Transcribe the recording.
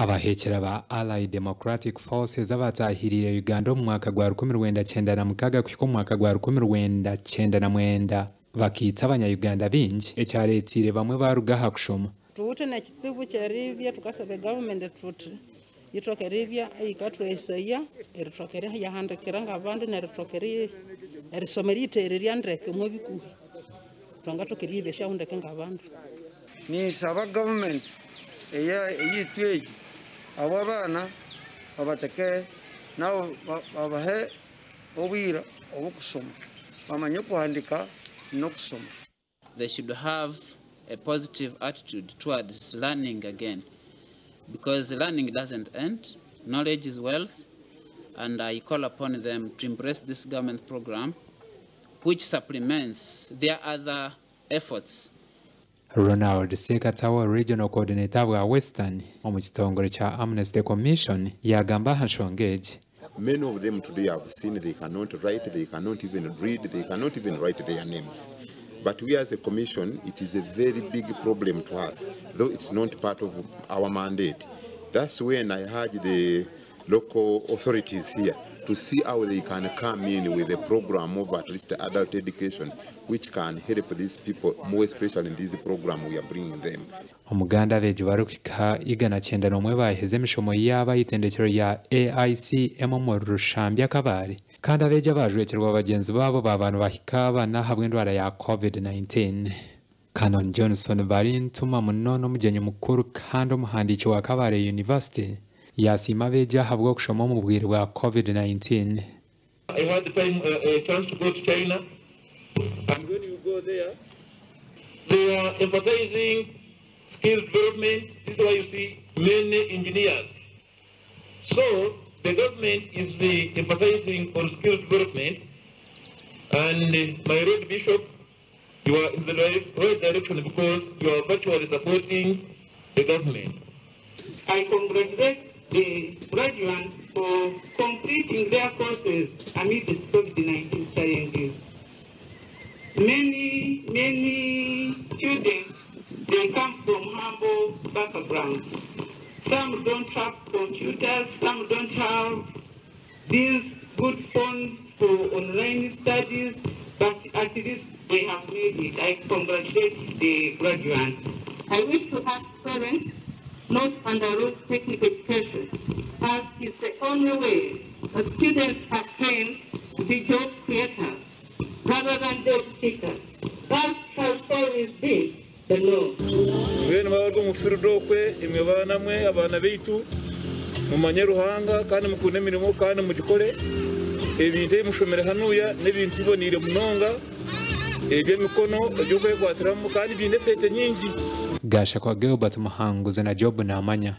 Abaheekyera ba Allied Democratic Forces abatahirire Uganda mu mwaka gwa 1996 kwiko mu mwaka gwa 1999 bakita abanya-Uganda bingi ekyaretire bamwe barugaha kushoma. Tuwute na kizibu kyaribya tukasaba government tuti yitokeribya ikatwesaya eritokere yahandikira ng'abantu neritokere erisomerite eryandireke mu bikuhi twanga tokeribe shahundeke ng'abantu ni saba government yitweje abo bana abateke nabo babahe obwira obukusoma bamanye kuhandika no kusoma. They should have a positive attitude towards learning again, because learning doesn't end. Knowledge is wealth, and I call upon them to embrace this government program, which supplements their other efforts. Ronald Sekatawa Regional Coordinator wa Western mu kitongole cha Amnesty Commission yagamba hashongeje. Many of them today have seen they cannot write, they cannot even read, they cannot even write their names. But we as a commission, it is a very big problem to us, though it's not part of our mandate. That's when I urge the local authorities here to see how they can come in with a program of at least adult education, which can help these people, more especially in this program we are bringing them. Omuganda beji barukika igana 91 baheze mishomo yaba itendekero ya AIC mu rushambya kabari kandi abeje bajwekerwa abagenzi babo babantu bahikaba na habwe ndwara ya COVID-19. Canon Johnson barintuma munono mugenye mukuru kandi umuhandiki wa Kabare University yasima beje habwo kushoma mu bwiri bwa COVID-19. I had the time a chance to go to China, and when you go there, they are emphasizing skill development. This is why you see many engineers. So the government is emphasizing on skill development, and my Lord Bishop, you are in the right direction because you are virtually supporting the government. I congratulate the graduates for completing their courses amid the COVID-19 challenges. Many students, they come from humble backgrounds. Some don't have computers, some don't have these good phones for online studies, but at least they have made it. I congratulate the graduates. I wish to ask parents not underrate technical education, as it's the only way the students are trained to be job creators rather than job seekers. That has always been the law. When we go mu firudo kwe imebana mwe abana beitu mu manyeruhanga kandi mukune mirimo kandi mugikore ebintu mushomere hanuya n'ebintu bibonire munonga ebye mikono byo kwatiramu kandi bine fete nyingi. Gasha kwa Gilbert Muhanguze na Job na Amanya.